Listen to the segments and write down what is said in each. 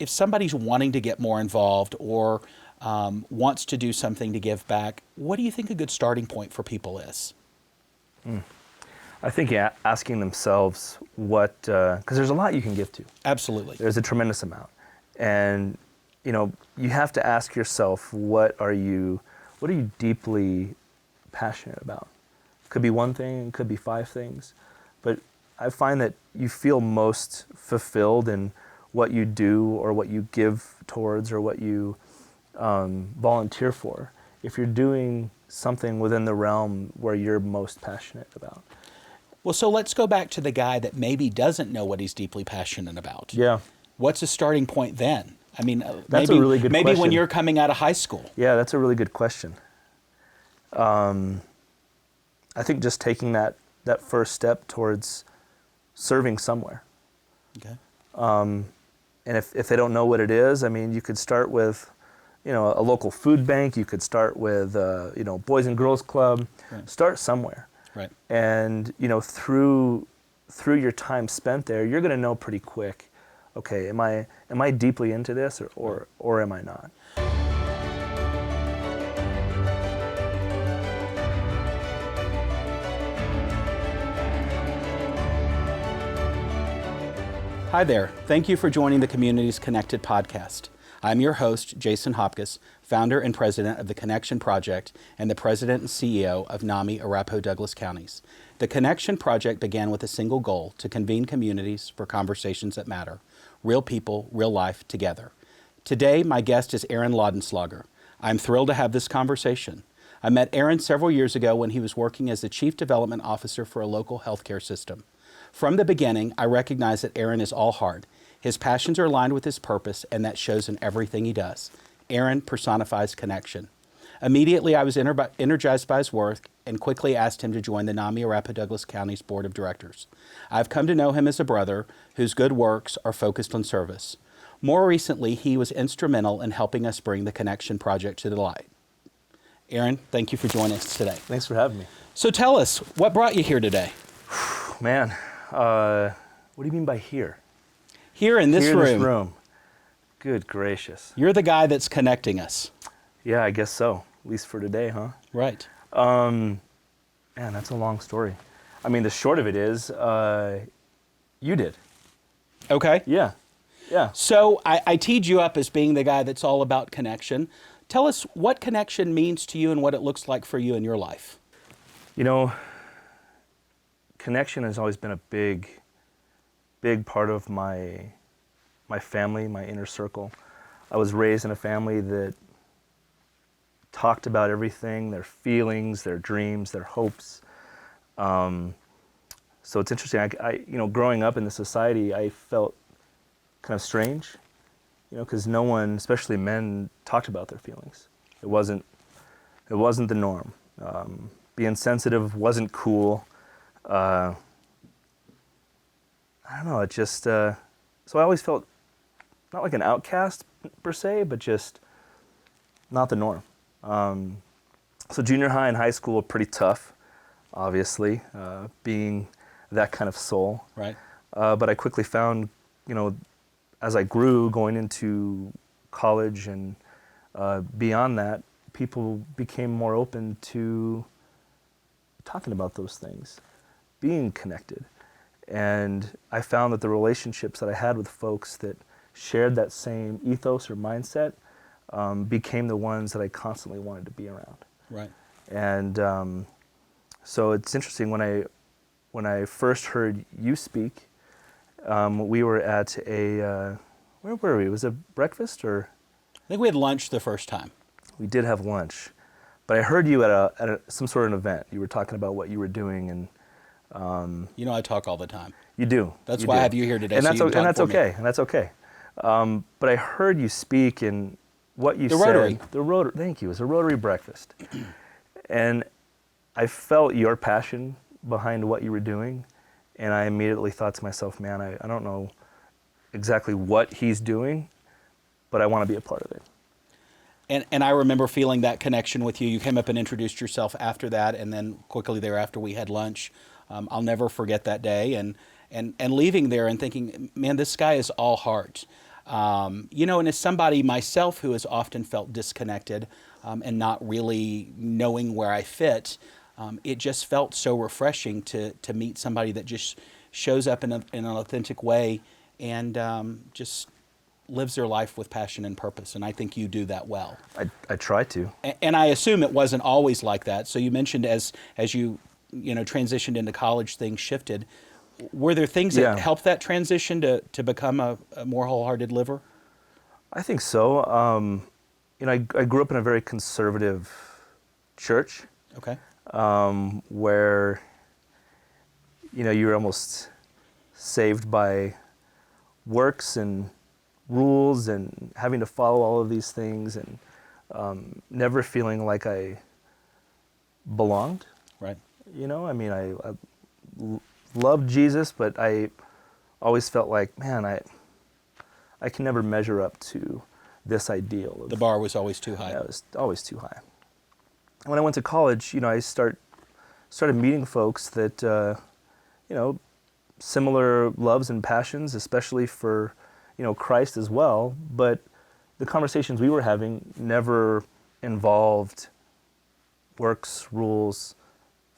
if somebody's wanting to get more involved or wants to do something to give back, what do you think a good starting point for people is? I think asking themselves what, because there's a lot you can give to. Absolutely. There's a tremendous amount. And, you have to ask yourself, what are you deeply passionate about? Could be one thing, it could be 5 things. But I find that you feel most fulfilled in what you do or what you give towards or what you volunteer for if you're doing something within the realm where you're most passionate about. Well, so let's go back to the guy that maybe doesn't know what he's deeply passionate about. Yeah. What's a starting point then? I mean, That's a really good maybe question. when you're coming out of high school. Yeah, that's a really good question. I think just taking that first step towards serving somewhere. Okay. And if they don't know what it is, I mean, you could start with, a local food bank. You could start with, Boys and Girls Club. Right. Start somewhere. Right. And, through your time spent there, you're going to know pretty quick, okay, am I deeply into this or am I not? Hi there. Thank you for joining the Communities Connected podcast. I'm your host, Jason Hopcus, founder and president of the Connection Project and the president and CEO of NAMI Arapahoe Douglas Counties. The Connection Project began with a single goal: to convene communities for conversations that matter. Real people, real life, together. Today, my guest is Aaron Laudenslager. I'm thrilled to have this conversation. I met Aaron several years ago when he was working as the Chief Development Officer for a local healthcare system. From the beginning, I recognized that Aaron is all heart. His passions are aligned with his purpose, and that shows in everything he does. Aaron personifies connection. Immediately, I was energized by his work and quickly asked him to join the NAMI Arapahoe Douglas County's Board of Directors. I've come to know him as a brother whose good works are focused on service. More recently, he was instrumental in helping us bring the Connection Project to the light. Aaron, thank you for joining us today. Thanks for having me. So tell us, what brought you here today? Man, what do you mean by here? Here in this room. In this room. Good gracious. You're the guy that's connecting us. Yeah, I guess so. At least for today, huh? Right. Man, that's a long story. I mean, the short of it is, you did. Okay. Yeah. So I teed you up as being the guy that's all about connection. Tell us what connection means to you and what it looks like for you in your life. Connection has always been a big part of my family, my inner circle. I was raised in a family that talked about everything, their feelings, their dreams, their hopes. So it's interesting. I growing up in the society, I felt kind of strange, because no one, especially men, talked about their feelings. It wasn't the norm. Being sensitive wasn't cool. I don't know, it just, so I always felt not like an outcast per se, but just not the norm. So junior high and high school were pretty tough, obviously, being that kind of soul. Right. But I quickly found, as I grew going into college and beyond that, people became more open to talking about those things, being connected. And I found that the relationships that I had with folks that shared that same ethos or mindset became the ones that I constantly wanted to be around. Right. And so it's interesting, when I first heard you speak, we were at where were we? Was it breakfast or? I think we had lunch the first time. We did have lunch, but I heard you at some sort of an event. You were talking about what you were doing, and I talk all the time. You do. That's why I have you here today. And so that's okay. And that's okay. But I heard you speak, and what you said. Rotary. The Rotary. Thank you. It was a Rotary breakfast, and I felt your passion behind what you were doing, and I immediately thought to myself, man, I don't know exactly what he's doing, but I want to be a part of it. And I remember feeling that connection with you. You came up and introduced yourself after that, and then quickly thereafter we had lunch. I'll never forget that day, and leaving there and thinking, man, this guy is all heart. And as somebody myself who has often felt disconnected and not really knowing where I fit, it just felt so refreshing to meet somebody that just shows up in an authentic way and just lives their life with passion and purpose. And I think you do that well. I try to. And I assume it wasn't always like that. So you mentioned as you transitioned into college, things shifted. Were there things that helped that transition to become a more wholehearted liver? I think so. I grew up in a very conservative church. Okay. Where, you were almost saved by works and rules and having to follow all of these things and never feeling like I belonged. Right. I loved Jesus, but I always felt like, man, I can never measure up to this ideal. The bar was always too high. Yeah, it was always too high. When I went to college, I started meeting folks that, similar loves and passions, especially for, Christ as well. But the conversations we were having never involved works, rules,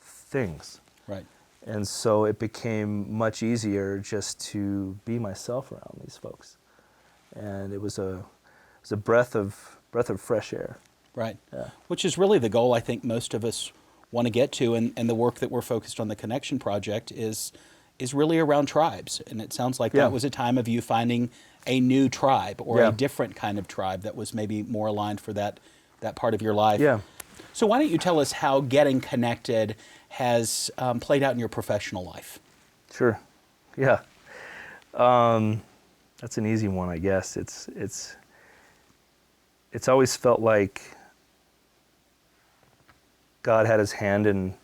things. Right. And so it became much easier just to be myself around these folks. And it was a breath of fresh air. Right. Yeah. Which is really the goal I think most of us want to get to, and the work that we're focused on the Connection Project is really around tribes. And it sounds like that was a time of you finding a new tribe or a different kind of tribe that was maybe more aligned for that part of your life. Yeah. So why don't you tell us how getting connected has played out in your professional life? Sure. Yeah. That's an easy one, I guess. It's always felt like God had his hand in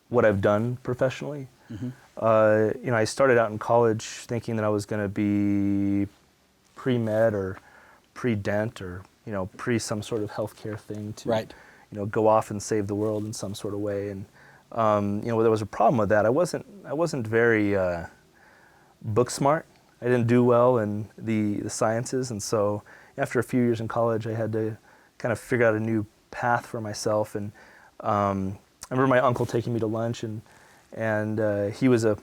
what I've done professionally. Mm-hmm. I started out in college thinking that I was going to be pre-med or pre-dent or, pre some sort of healthcare thing to, go off and save the world in some sort of way. And, there was a problem with that. I wasn't very book smart. I didn't do well in the sciences. And so after a few years in college, I had to kind of figure out a new path for myself. And I remember my uncle taking me to lunch, and he was a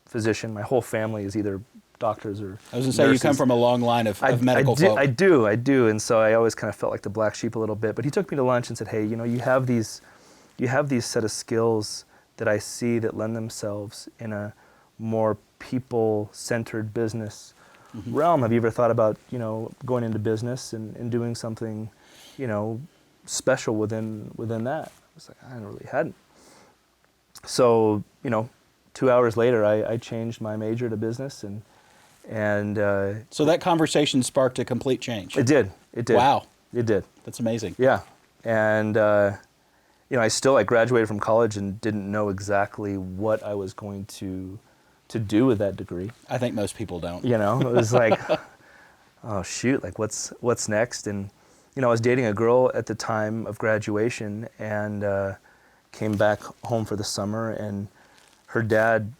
physician. My whole family is either doctors or I was going to say, nurses. you come from a long line of medical folk. I do. And so I always kind of felt like the black sheep a little bit. But he took me to lunch and said, hey, you have these set of skills that I see that lend themselves in a more people-centered business realm. Have you ever thought about, going into business and doing something, special within that? I was like, I really hadn't. So, 2 hours later, I changed my major to business and so that conversation sparked a complete change. It did. Wow. It did. That's amazing. Yeah. And, I graduated from college and didn't know exactly what I was going to do with that degree. I think most people don't. It was like, oh shoot, like what's next? And, I was dating a girl at the time of graduation and came back home for the summer, and her dad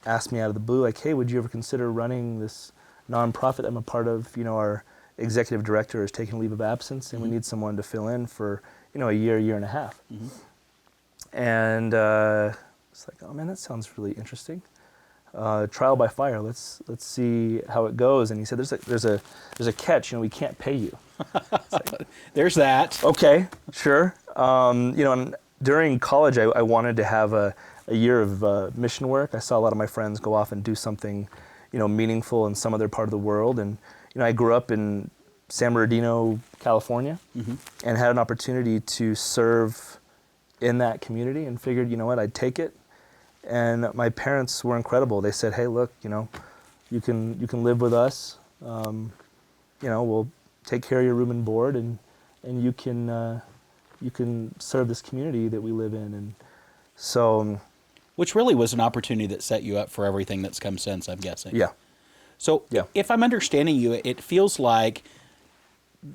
asked me out of the blue, like, hey, would you ever consider running this nonprofit I'm a part of? Our executive director is taking a leave of absence, and we need someone to fill in for, a year and a half. And it's like, oh man, that sounds really interesting. Trial by fire. Let's see how it goes. And he said, there's a catch. We can't pay you. Like, there's that. Okay, sure. And during college, I wanted to have a year of mission work. I saw a lot of my friends go off and do something, meaningful in some other part of the world. And I grew up in San Bernardino, California, and had an opportunity to serve in that community. And figured, I'd take it. And my parents were incredible. They said, hey, look, you can live with us. We'll take care of your room and board, and you can serve this community that we live in. And so, which really was an opportunity that set you up for everything that's come since, I'm guessing. Yeah. So if I'm understanding you, it feels like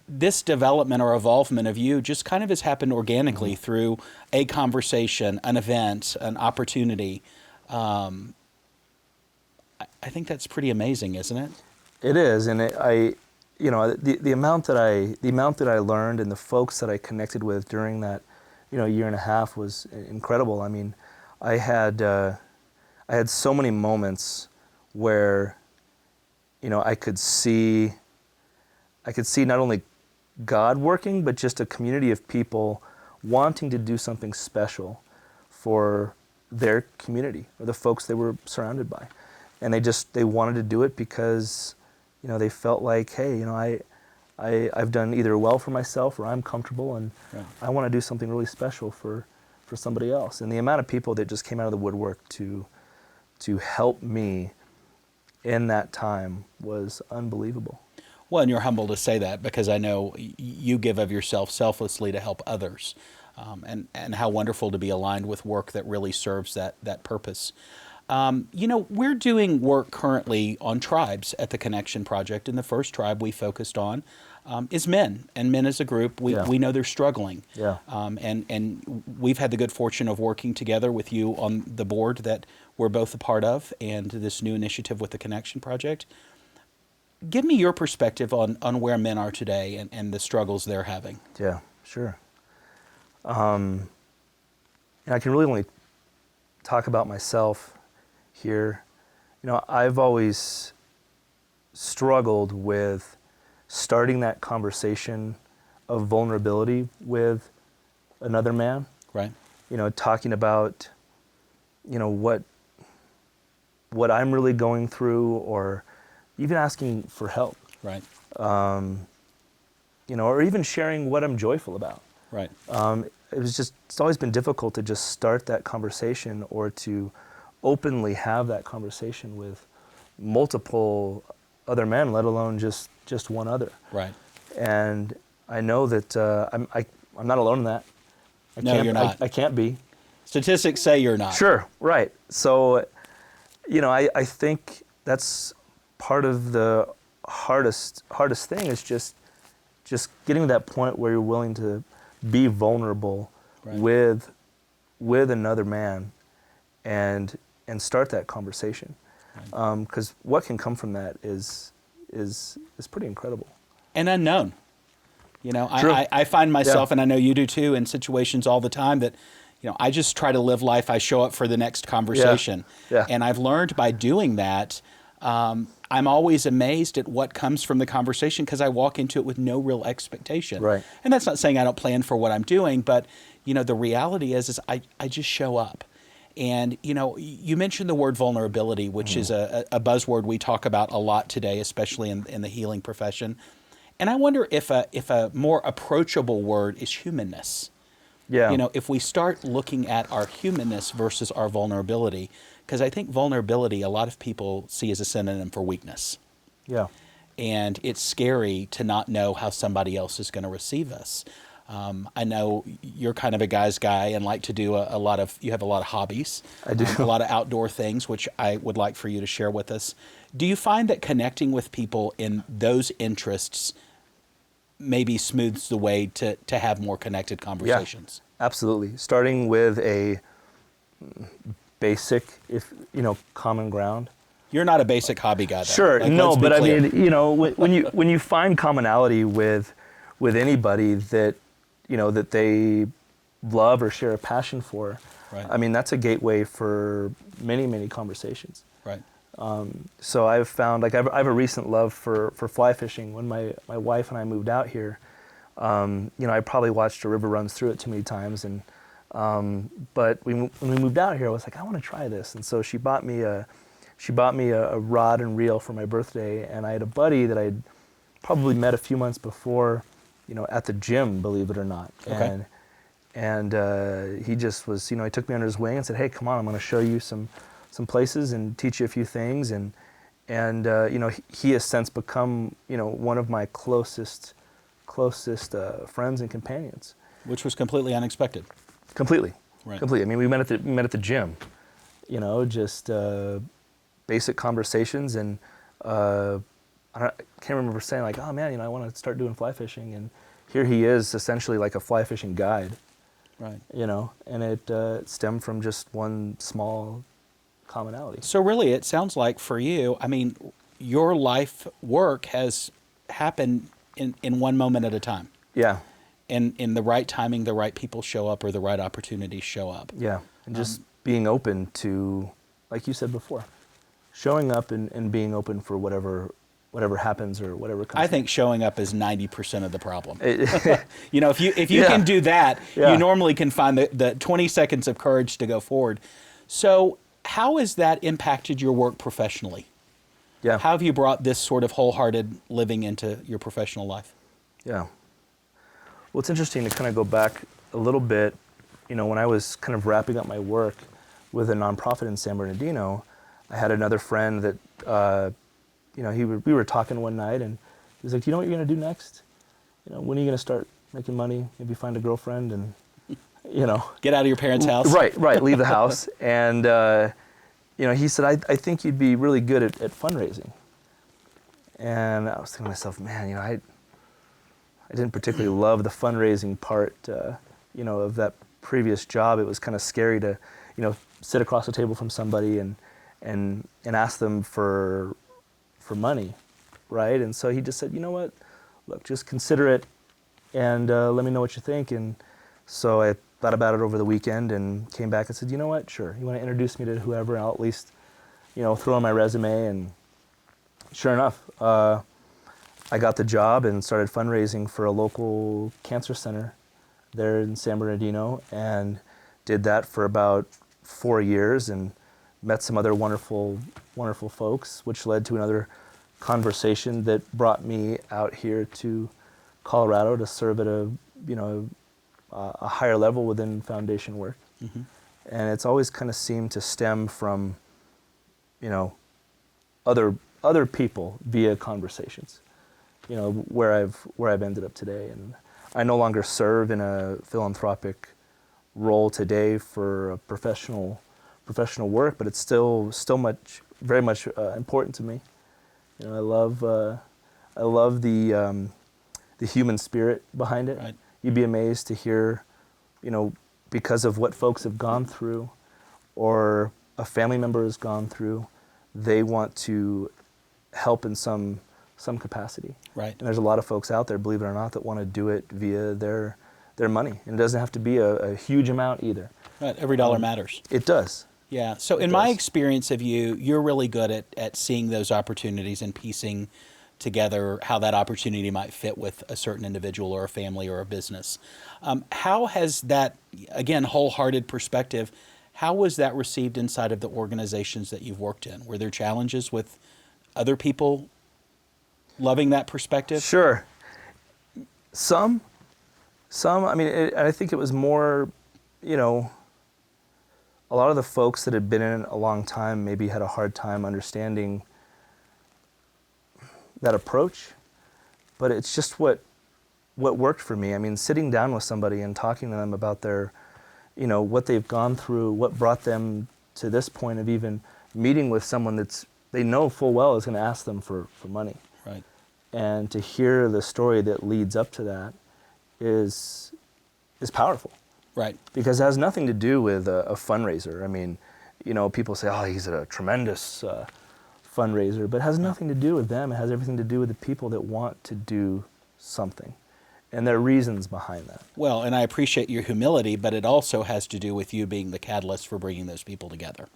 this development or evolvement of you just kind of has happened organically through a conversation, an event, an opportunity. I think that's pretty amazing, isn't it? It is, and the amount that I learned and the folks that I connected with during that, year and a half was incredible. I mean, I had so many moments where, I could see not only God working, but just a community of people wanting to do something special for their community or the folks they were surrounded by. And they wanted to do it because, they felt like, hey, I've done either well for myself or I'm comfortable, and Right. I want to do something really special for somebody else. And the amount of people that just came out of the woodwork to help me in that time was unbelievable. Well, and you're humble to say that, because I know you give of yourself selflessly to help others, and how wonderful to be aligned with work that really serves that purpose. We're doing work currently on tribes at the Connection Project, and the first tribe we focused on is men. And men as a group, we know they're struggling. Yeah. And we've had the good fortune of working together with you on the board that we're both a part of, and this new initiative with the Connection Project. Give me your perspective on where men are today and the struggles they're having. Yeah, sure. And I can really only talk about myself here. I've always struggled with starting that conversation of vulnerability with another man. Right. Talking about, what I'm really going through, or even asking for help. Right. Or even sharing what I'm joyful about. Right. It's always been difficult to just start that conversation, or to openly have that conversation with multiple other men, let alone just one other. Right. And I know that I'm not alone in that. You're not. I can't be. Statistics say you're not. Sure, right. So, I think that's part of the hardest thing, is just getting to that point where you're willing to be vulnerable. Right. with another man, and start that conversation. Right. Because what can come from that is pretty incredible. And unknown. True. I find myself, Yeah. and I know you do too, in situations all the time that, I just try to live life. I show up for the next conversation. Yeah. And I've learned by doing that, I'm always amazed at what comes from the conversation, because I walk into it with no real expectation. Right. And that's not saying I don't plan for what I'm doing, but, the reality is I just show up. And, you mentioned the word vulnerability, which is a buzzword we talk about a lot today, especially in the healing profession. And I wonder if a more approachable word is humanness. Yeah. If we start looking at our humanness versus our vulnerability, because I think vulnerability, a lot of people see as a synonym for weakness. Yeah. And it's scary to not know how somebody else is going to receive us. I know you're kind of a guy's guy and like to do you have a lot of hobbies. I do. A lot of outdoor things, which I would like for you to share with us. Do you find that connecting with people in those interests maybe smooths the way to have more connected conversations? Yeah, absolutely. Starting with a basic, common ground. You're not a basic hobby guy, though. Sure, Like, no, let's be but clear. I mean, when you find commonality with anybody that that they love or share a passion for, Right. I mean, that's a gateway for many conversations. Right. So I've found, like, I have a recent love for fly fishing. When my wife and I moved out here, I probably watched a river runs through it too many times, and but when we moved out here, I was like, I want to try this, and so she bought me a rod and reel for my birthday, and I had a buddy that I'd probably met a few months before, at the gym, believe it or not. Okay. And he just was, he took me under his wing and said, hey, come on, I'm going to show you some places and teach you a few things. And he has since become, one of my closest friends and companions. Which was completely unexpected. Completely. Right. Completely. I mean, we met at the gym, just basic conversations, and I can't remember saying, like, oh man, I want to start doing fly fishing, and here he is, essentially like a fly fishing guide. Right. And it stemmed from just one small commonality. So really, it sounds like for you, I mean, your life work has happened in one moment at a time. Yeah. And in the right timing, the right people show up or the right opportunities show up. Yeah. And just being open to, like you said before, showing up and being open for whatever happens or whatever comes. I think showing up is 90% of the problem. It, You know, if you Yeah. can do that, Yeah. you normally can find the 20 seconds of courage to go forward. So how has that impacted your work professionally? yeah. How have you brought this sort of wholehearted living into your professional life? Yeah. Well, it's interesting to kind of go back a little bit. You know, when I was kind of wrapping up my work with a nonprofit in San Bernardino, I had another friend that, you know, we were talking one night, and he was like, "Do you know what you're going to do next? You know, when are you going to start making money? Maybe find a girlfriend and, you know." Get out of your parents' house? Right, leave the house. And, you know, he said, I think you'd be really good at fundraising. And I was thinking to myself, man, you know, I didn't particularly love the fundraising part, you know, of that previous job. It was kind of scary to, you know, sit across the table from somebody and ask them for money, right? And so he just said, you know what, look, just consider it and let me know what you think. And so I thought about it over the weekend and came back and said, you know what, sure, you want to introduce me to whoever, I'll at least, you know, throw in my resume. And sure enough, I got the job and started fundraising for a local cancer center there in San Bernardino, and did that for about 4 years and met some other wonderful, wonderful folks, which led to another conversation that brought me out here to Colorado to serve at a, you know, a higher level within foundation work. Mm-hmm. And it's always kind of seemed to stem from, you know, other people via conversations, you know, where I've ended up today. And I no longer serve in a philanthropic role today for a professional work, but it's still very much important to me. You know, I love the human spirit behind it. Right. You'd be amazed to hear, you know, because of what folks have gone through or a family member has gone through, they want to help in some capacity. Right. And there's a lot of folks out there, believe it or not, that want to do it via their money. And it doesn't have to be a huge amount either. Right. Every dollar matters. It does. Yeah. So in my experience of you, you're really good at seeing those opportunities and piecing together how that opportunity might fit with a certain individual or a family or a business. How has that, again, wholehearted perspective, how was that received inside of the organizations that you've worked in? Were there challenges with other people loving that perspective? Sure. Some. I mean, I think it was more, you know, a lot of the folks that had been in it a long time maybe had a hard time understanding that approach, but it's just what worked for me. I mean, sitting down with somebody and talking to them about their, you know, what they've gone through, what brought them to this point of even meeting with someone that's they know full well is going to ask them for money. Right. And to hear the story that leads up to that is powerful. Right. Because it has nothing to do with a fundraiser. I mean, you know, people say, oh, he's a tremendous fundraiser, but it has nothing to do with them. It has everything to do with the people that want to do something. And there are reasons behind that. Well, and I appreciate your humility, but it also has to do with you being the catalyst for bringing those people together.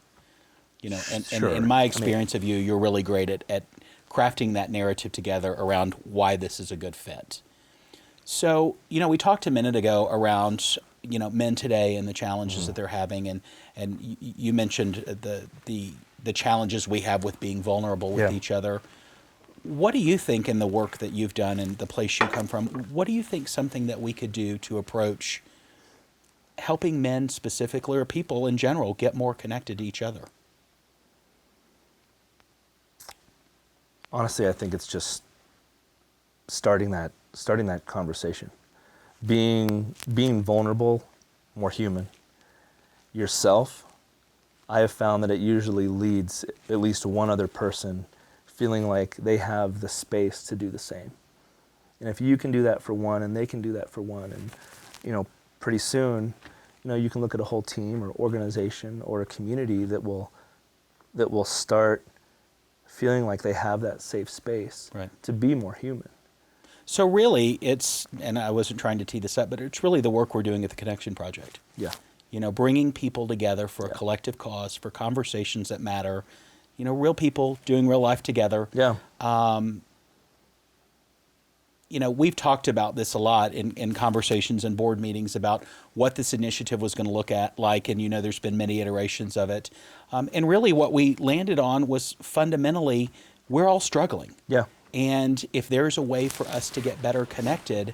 You know, and Sure. in my experience of you, you're really great at crafting that narrative together around why this is a good fit. So, you know, we talked a minute ago around, you know, men today and the challenges that they're having, and you mentioned the challenges we have with being vulnerable with each other. What do you think in the work that you've done and the place you come from, what do you think something that we could do to approach helping men specifically or people in general get more connected to each other? Honestly, I think it's just starting that conversation. Being vulnerable, more human. Yourself, I have found that it usually leads at least one other person feeling like they have the space to do the same. And if you can do that for one and they can do that for one, and you know, pretty soon, you know, you can look at a whole team or organization or a community that will start feeling like they have that safe space Right. to be more human. So really, and I wasn't trying to tee this up, but it's really the work we're doing at the Connection Project. Yeah. Bringing people together for a collective cause, for conversations that matter, real people doing real life together. Yeah. We've talked about this a lot in conversations and board meetings about what this initiative was going to look at like, and there's been many iterations of it. And really what we landed on was fundamentally, we're all struggling. Yeah. And if there's a way for us to get better connected,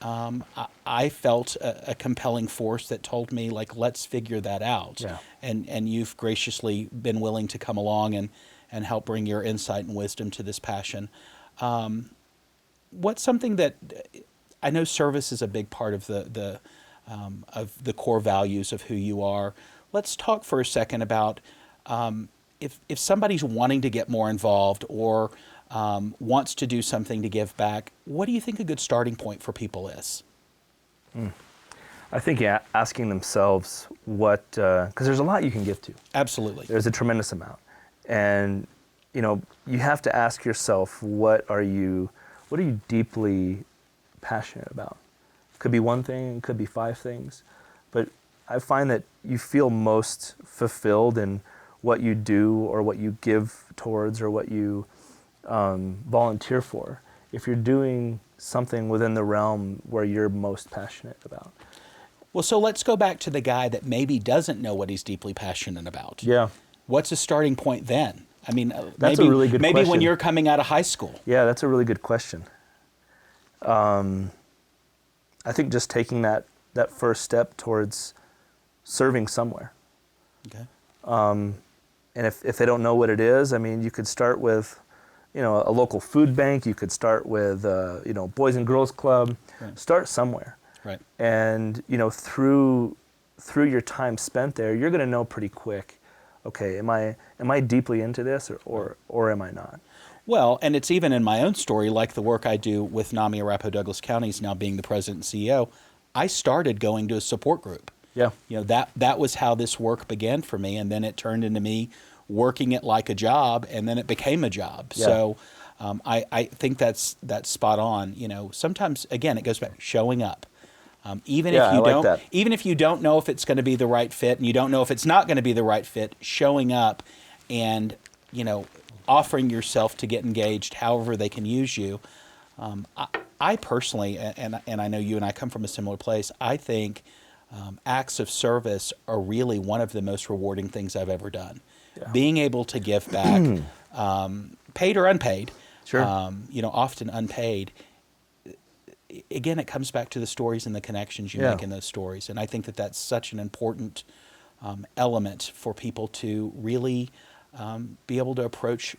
I felt a compelling force that told me, like, let's figure that out. Yeah. And you've graciously been willing to come along and help bring your insight and wisdom to this passion. What's something that I know service is a big part of the core values of who you are. Let's talk for a second about if somebody's wanting to get more involved or wants to do something to give back, what do you think a good starting point for people is? I think asking themselves what, because there's a lot you can give to. Absolutely. There's a tremendous amount. And, you have to ask yourself, what are you deeply passionate about? Could be one thing, could be 5 things. But I find that you feel most fulfilled in what you do or what you give towards or what you volunteer for if you're doing something within the realm where you're most passionate about. Well, so let's go back to the guy that maybe doesn't know what he's deeply passionate about. Yeah. What's a starting point then? I mean, that's maybe, a really good maybe question. when you're coming out of high school. Yeah, that's a really good question. I think just taking that first step towards serving somewhere. Okay. And if they don't know what it is, I mean, you could start with, a local food bank. You could start with, Boys and Girls Club. Right. Start somewhere. Right. And, through your time spent there, you're going to know pretty quick, okay, am I deeply into this or am I not? Well, and it's even in my own story, like the work I do with NAMI Arapahoe Douglas counties, now being the president and CEO, I started going to a support group. Yeah. That was how this work began for me, and then it turned into me working it like a job, and then it became a job. Yeah. So I think that's spot on. Sometimes, again, it goes back showing up. Even if you don't know if it's going to be the right fit, and you don't know if it's not going to be the right fit, showing up and offering yourself to get engaged, however they can use you. I personally, and I know you and I come from a similar place, I think acts of service are really one of the most rewarding things I've ever done. Yeah. Being able to give back, paid or unpaid, sure. Often unpaid. Again, it comes back to the stories and the connections you make in those stories. And I think that that's such an important element for people to really be able to approach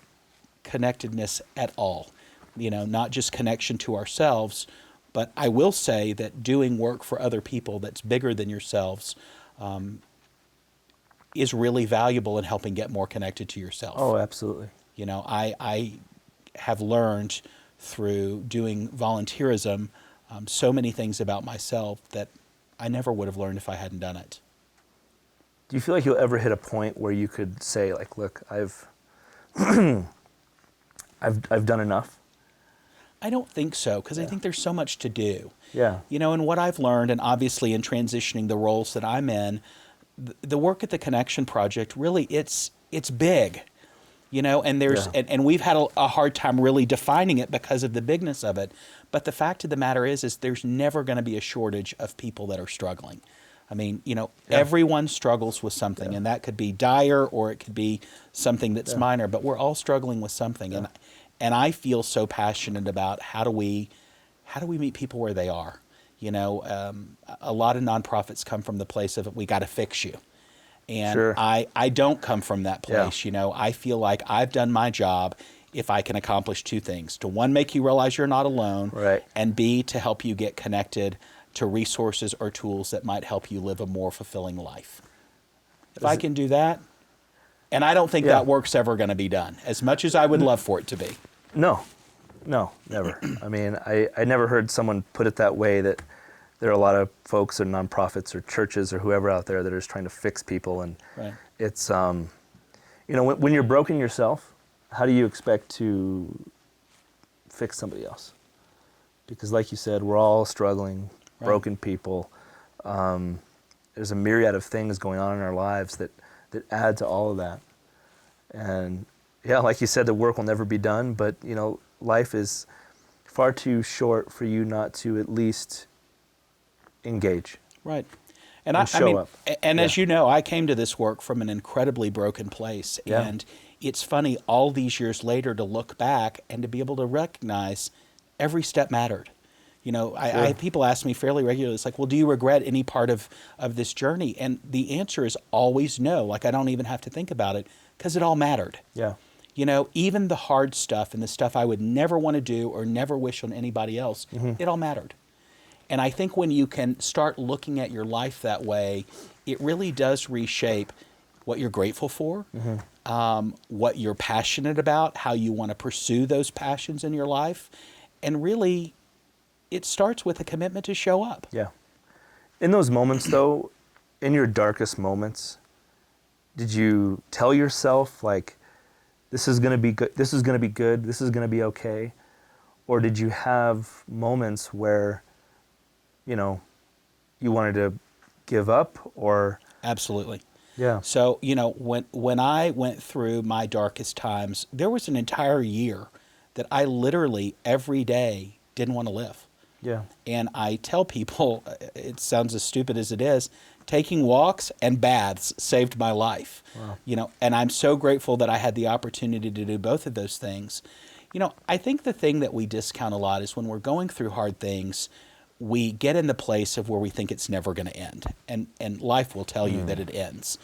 connectedness at all. Not just connection to ourselves, but I will say that doing work for other people that's bigger than yourselves is really valuable in helping get more connected to yourself. Oh, absolutely. I have learned through doing volunteerism so many things about myself that I never would have learned if I hadn't done it. Do you feel like you'll ever hit a point where you could say, like, look, I've done enough? I don't think so, because I think there's so much to do. Yeah. And what I've learned, and obviously in transitioning the roles that I'm in, the work at the Connection Project, really, it's big. And there's and we've had a hard time really defining it because of the bigness of it. But the fact of the matter is there's never going to be a shortage of people that are struggling. I mean, everyone struggles with something, and that could be dire or it could be something that's minor, but we're all struggling with something. Yeah. And I feel so passionate about how do we meet people where they are. A lot of nonprofits come from the place of we got to fix you. And sure. I don't come from that place. Yeah. I feel like I've done my job if I can accomplish 2 things. To one, make you realize you're not alone. Right. And B, to help you get connected to resources or tools that might help you live a more fulfilling life. If I can do that, and I don't think that work's ever going to be done, as much as I would love for it to be. No, never. I mean, I never heard someone put it that way, that there are a lot of folks or nonprofits or churches or whoever out there that are just trying to fix people. And it's, when you're broken yourself, how do you expect to fix somebody else? Because like you said, we're all struggling, Right. broken people. There's a myriad of things going on in our lives that add to all of that. And yeah, like you said, the work will never be done, but you know, life is far too short for you not to at least engage. Right. And I show mean, up. and Yeah. as you know, I came to this work from an incredibly broken place. Yeah. And it's funny all these years later to look back and to be able to recognize every step mattered. You know, I Sure. have people ask me fairly regularly, it's like, well, do you regret any part of this journey? And the answer is always no. Like, I don't even have to think about it because it all mattered. Yeah. You know, even the hard stuff and the stuff I would never want to do or never wish on anybody else, it all mattered. And I think when you can start looking at your life that way, it really does reshape what you're grateful for, what you're passionate about, how you want to pursue those passions in your life. And really, it starts with a commitment to show up. Yeah. In those moments, though, in your darkest moments, did you tell yourself, like, this is going to be good, this is going to be good, this is going to be okay? Or did you have moments where, you know, you wanted to give up or? Absolutely. Yeah. So, you know, when I went through my darkest times, there was an entire year that I literally every day didn't want to live. Yeah. And I tell people, it sounds as stupid as it is, taking walks and baths saved my life. Wow. You know, and I'm so grateful that I had the opportunity to do both of those things. You know, I think the thing that we discount a lot is when we're going through hard things, we get in the place of where we think it's never going to end. And life will tell you that it ends.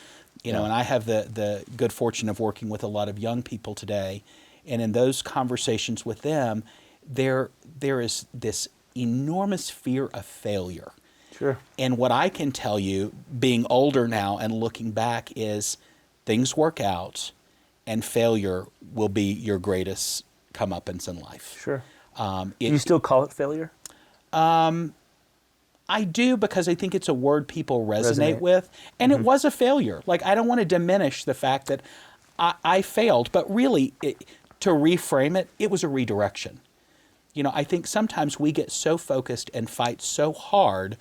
You know, and I have the good fortune of working with a lot of young people today. And in those conversations with them, there is this enormous fear of failure. Sure. And what I can tell you, being older now and looking back, is things work out and failure will be your greatest comeuppance in life. Sure. Do you still call it failure? I do, because I think it's a word people resonate with. And it was a failure. Like, I don't want to diminish the fact that I failed, but really, to reframe it, it was a redirection. You know, I think sometimes we get so focused and fight so hard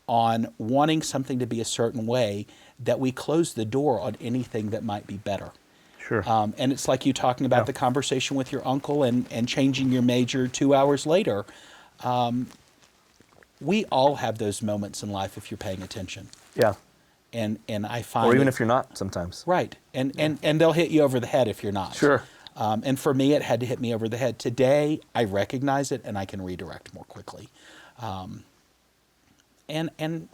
on wanting something to be a certain way that we close the door on anything that might be better. Sure. And it's like you talking about the conversation with your uncle and changing your major 2 hours later. We all have those moments in life if you're paying attention. Yeah. And I find Or even if you're not sometimes. right. And they'll hit you over the head if you're not. Sure. And for me, it had to hit me over the head. Today, I recognize it and I can redirect more quickly. And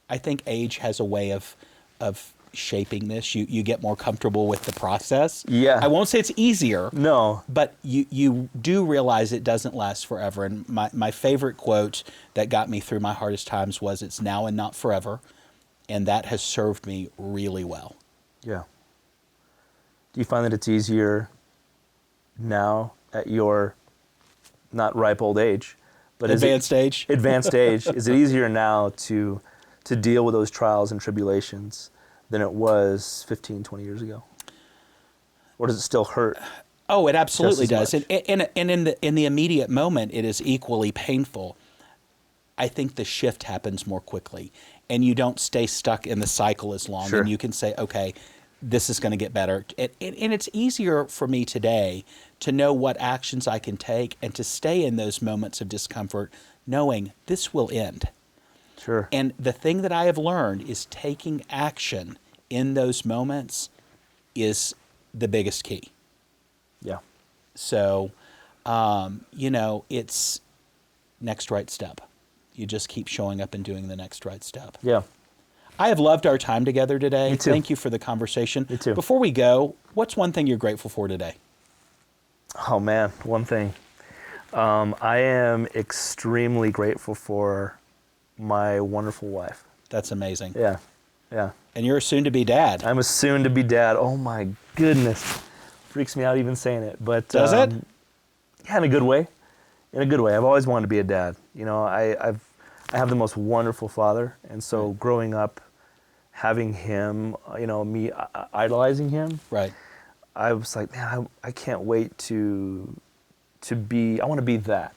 I think age has a way of shaping this. You get more comfortable with the process. Yeah. I won't say it's easier. No. But you do realize it doesn't last forever. And my favorite quote that got me through my hardest times was, "It's now and not forever." And that has served me really well. Yeah. Do you find that it's easier now at your not ripe old age, but Advanced age? advanced age, is it easier now to deal with those trials and tribulations than it was 15, 20 years ago? Or does it still hurt? Oh, it absolutely just does. as And in the immediate moment, it is equally painful. I think the shift happens more quickly, and you don't stay stuck in the cycle as long. Sure. And you can say, okay, this is going to get better. And it's easier for me today to know what actions I can take and to stay in those moments of discomfort, knowing this will end. Sure. And the thing that I have learned is taking action in those moments is the biggest key. Yeah. So, you know, it's next right step. You just keep showing up and doing the next right step. Yeah. I have loved our time together today. Me too. Thank you for the conversation. Me too. Before we go, what's one thing you're grateful for today? Oh man, one thing. I am extremely grateful for my wonderful wife. That's amazing. Yeah. Yeah. And you're a soon-to-be dad. I'm a soon-to-be dad. Oh my goodness. Freaks me out even saying it. But Does it? Yeah, in a good way. In a good way. I've always wanted to be a dad. You know, I have the most wonderful father, and so growing up, having him, you know, me idolizing him, Right. I was like, man, I can't wait to be. I want to be that,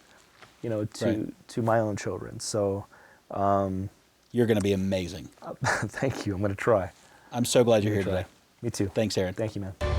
to my own children. So, You're going to be amazing. thank you. I'm going to try. I'm so glad you're here today. Me too. Thanks, Aaron. Thank you, man.